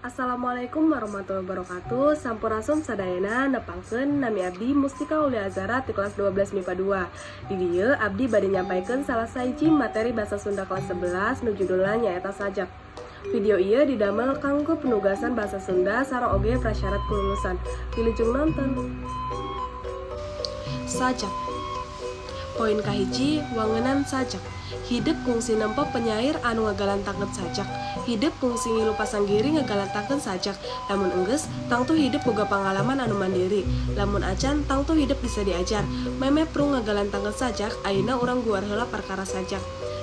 Assalamualaikum warahmatullahi wabarakatuh. Sampurasun sadayana nepangkeun nami abdi Mustika Aulia Azhara ti kelas 12 MIPA 2. Di dieu abdi bade nyampaikeun salah sahiji materi basa Sunda kelas 11 nu judulna nyaeta sajak. Video ieu didamel kanggo penugasan basa Sunda sareng oge prasyarat kelulusan. Wilujeng nonton. Sajak. Poin kahiji, wangunan sajak. Hidup kungsi nempo penyair anu ngagalantakeun sajak. Hidup kungsi ngilu pasanggiri ngagalantakeun sajak. Lamun enggeus, tangtu hidup boga pangalaman anu mandiri. Lamun acan, tangtu hidup bisa diajar. Meme prung ngagalantakeun sajak, ayeuna urang guar heula perkara sajak.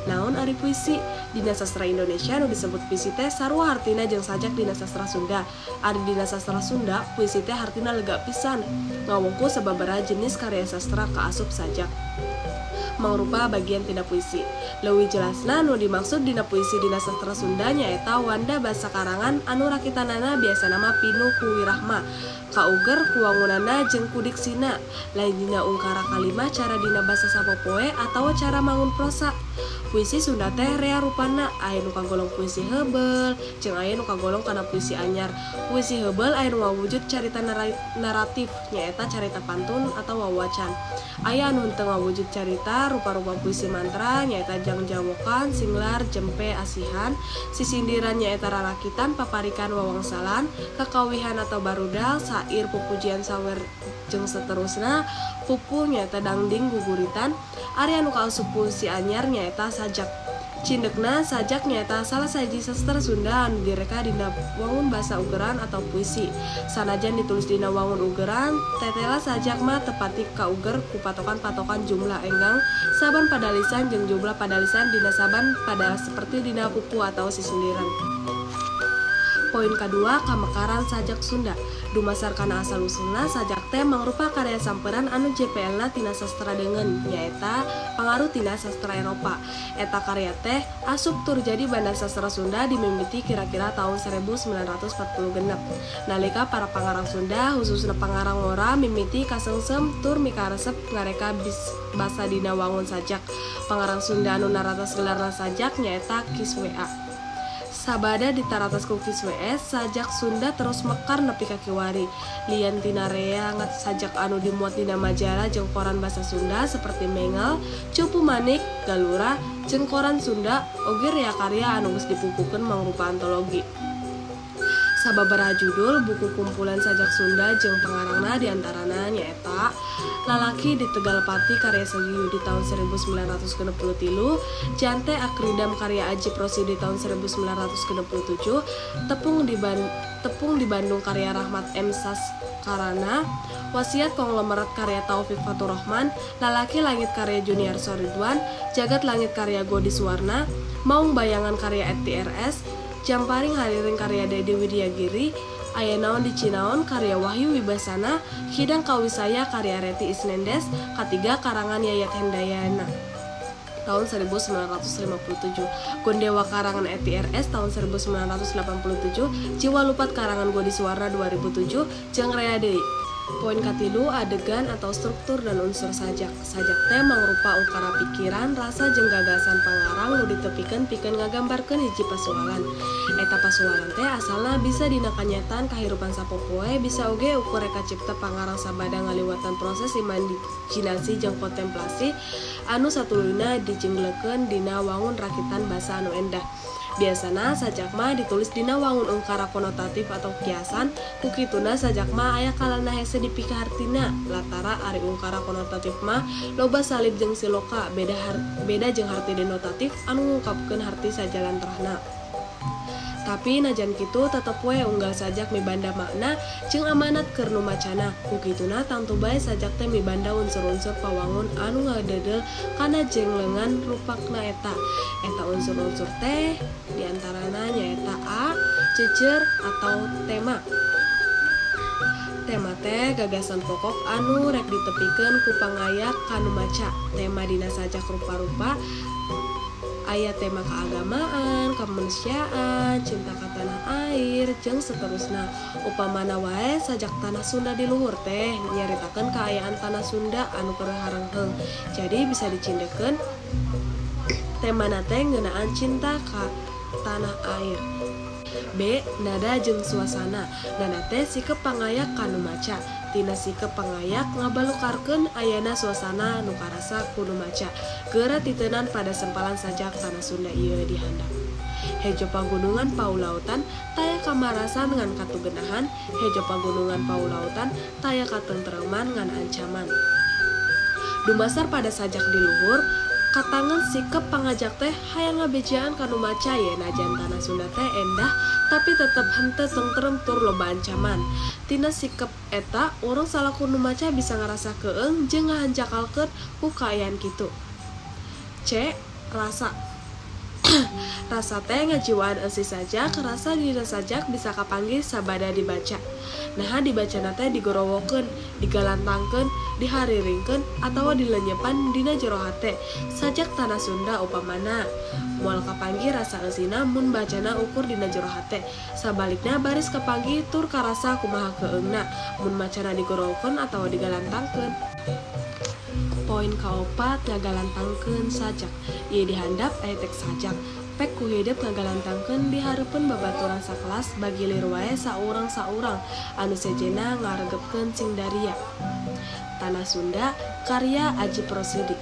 Naon ari puisi? Dina sastra Indonesia nu disebut puisi teh sarua hartina jeung sajak dina sastra Sunda. Ari dina sastra Sunda, puisi teh hartina lega pisan. Ngawungku sababaraha jenis karya sastra kaasup sajak mangrupa bagian tina puisi. Leuwih jelasna nu dimaksud dina puisi dina sastra Sunda nyaeta wanda basa karangan anu rakitanana biasana mah pinuh ku wirahma, kauger ku wangunana jeung ku diksina. Lain dina ungkara kalimah cara dina basa sapopoe atawa cara mangun prosa. Puisi Sunda teh rea rupana, aya nu kagolong puisi heubeul, jeung aya nu kagolong kana puisi anyar. Puisi heubeul aya nu ngawujud carita naratif nyaeta carita pantun atau wawacan. Aya anu henteu ngawujud carita rupa-rupa puisi mantra nyaeta jangjawokan, singlar, jempe, asihan, sisindiran nyaeta rarakitan, paparikan wawangsalan, kakawihan atau barudal, sair, pupujian sawer jeung saterusna, pupul nyaeta dangding guguritan. Ari anu kaasup puisi anyar nyaeta sajak. Cindekna sajak nyaeta salah sahiji sastra Sunda anu direka dina wangun basa ugeran atau puisi. Sanajan ditulis dina wangun ugeran, tetela sajak mah tepati kauger ku patokan-patokan jumlah enggang saban padalisan jeung jumlah padalisan dina saban pada seperti dina pupu atau sisindiran. Poin kedua, kamekaran sajak Sunda. Dumasar kana asal usulna sajak teh mangrupa karya samperan anu JPL-na tina sastra deungeun nyaeta pangaruh tina sastra Eropa. Eta karya teh asup tur jadi banda sastra Sunda dimimiti kira-kira tahun 1946. Nalika para pangarang Sunda khususna pangarang Ngora mimiti kasengsem tur mikaresep ngareka basa dina wangun sajak. Pangarang Sunda anu naratos gelarna sajak nyaeta Kiswea. Sabada ditaratos ku Kiswes, sajak Sunda terus mekar nepi ka kiwari. Lian tina rea sajak anu dimuat dina majalah jeung koran basa Sunda seperti Mengal, Cupu Manik, Galura, jeung koran Sunda oge rea karya anu geus dipupukeun mangrupa antologi. Sababaraha judul buku kumpulan sajak Sunda jeung pengarangna diantarana nyaeta Lalaki di Tegalpati karya Sagiyu di tahun 1963, Jante Akridam karya Aji Prosi di tahun 1967, Tepung di Bandung karya Rahmat M. Saskarana, Wasiat Konglomerat karya Taufik Faturrahman, Lalaki Langit karya Junior Soridwan, Jagat Langit karya Godi Suwarna, Maung Bayangan karya ETRS, Jamparing Hariring karya Dedi Widiagiri, Aya Naon di Cinaon karya Wahyu Wibasana, Hidang Kawisaya karya Reti Isnendes, ketiga karangan Yayat Hendayana tahun 1957, Gondewa karangan ETRS tahun 1987, Jiwa Lupat karangan Godi Suwarna 2007, jeung rea deui. Poin katilu, adegan atau struktur dan unsur sajak. Sajak teh mangrupa ungkara pikiran, rasa jeung gagasan pangarang nu ditepikeun pikeun ngagambarkeun hiji pasualan. Eta pasualan teh asalna bisa dina kanyataan kahirupan sapopoe, bisa oge ukur reka cipta pangarang sabada ngaliwatan proses imajinasi jeung kontemplasi anu satuluyna dijengglekeun dina wangun rakitan basa anu endah. Biasana sajak mah ditulis dina wangun ungkara konotatif atau kiasan, kukituna sajak mah aya kalana hese dipika hartina. Latara ari ungkara konotatif mah loba salib jeung siloka, beda jeung harti denotatif anu ngungkapkeun harti sajalantrahna. Tapi najan kitu tetep we unggal sajak mibanda makna jeung amanat keur nu macana. Kukituna tangtu bae sajak teh mibanda unsur-unsur pawangun anu ngadedel kana jenglengan rupakna eta. Eta unsur-unsur teh diantarana nyaeta A. Jejer atau tema. Tema teh gagasan pokok anu rek ditepikeun ku pangayak kanu maca. Tema dina sajak rupa-rupa aya tema keagamaan, kemanusiaan, cinta ka tanah air, jeung saterusna. Upamana wae sajak tanah Sunda di luhur teh nyaritakeun kaayaan tanah Sunda anu keur harengheng. Jadi bisa dicindekeun temana teh ngeunaan cinta ka tanah air. B. Nada jeung suasana. Nada teh sikeun pangayak kanu maca. Tina sikeun pangayak ngabalukarkeun ayana suasana nu karasa kudu maca. Geura titeunan pada sempalan sajak tanah Sunda ieu dihandap. Hejo pagunungan paulautan taya kamarasan ngan katugenahan. Hejo pagunungan paulautan taya katentreman ngan ancaman. Dumasar pada sajak di luhur, katangan sikep pangajak teh hayang ngabejaan kanu maca ye najan tanah Sunda teh endah tapi tetep henteu tentrem tur loba ancaman. Tina sikep eta urang salaku nu maca bisa ngarasa keung jeung ngahanjakalkeun ku kaayaan kitu. C. Rasa. Rasa teh ngajiwaan eusi sajak, rasa dina sajak bisa kapanggih sabada dibaca. Nah dibacana teh digorowokeun, digalantangkeun, dihariringkeun atawa dilenyepan dina jero hate. Sajak tanah Sunda upamana moal kapanggih rasa eusina mun bacana ukur dina jero hate. Sabalikna baris kapanggih tur karasa kumaha keungna mun macana digorowokeun atawa digalantangkeun. Poin kaopat ngagalantangkeun sajak. Ieu dihandap aya teks sajak. Pek ku hideuk ngagalantangkeun di hareupeun babaturan sakelas bagi lir wae saurang-saurang anu sejena ngaregepkeun cing daria. Tanah Sunda karya Aji Prosidi.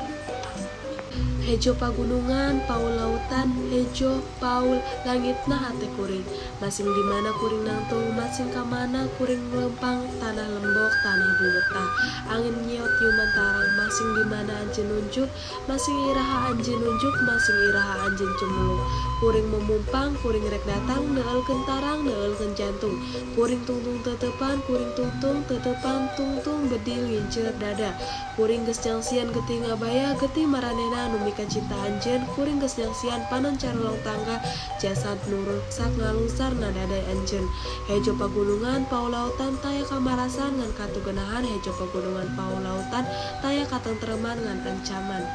Hejo pagunungan, paul lautan, hejo, paul, langitna hate kuring. Masing di mana kuring nangtung, masing kamana kuring lempang, tanah lembok, tanah bumetah. Angin nyiot yuman tarang, masing di mana anjeun nunjuk, masing iraha anjeun nunjuk, masing iraha anjeun cemulung. Kuring memumpang, kuring rek datang, neulkeun tarang, neulkeun jantung. Kuring tungtung tetepan, kuring tungtung tetepan, tungtung bedil nginceur dada. Kuring geus nyangsian getih ngabaya, getih maranena nu mika cinta anjeun. Kuring geus nyangsian panon carolong tangga, jasad nu ruksak ngalungsar na dada anjeun. Hejo pagunungan paulautan taya kamarasan ngan katugenahan. Hejo pagunungan paulautan taya katentreman ngan ancaman.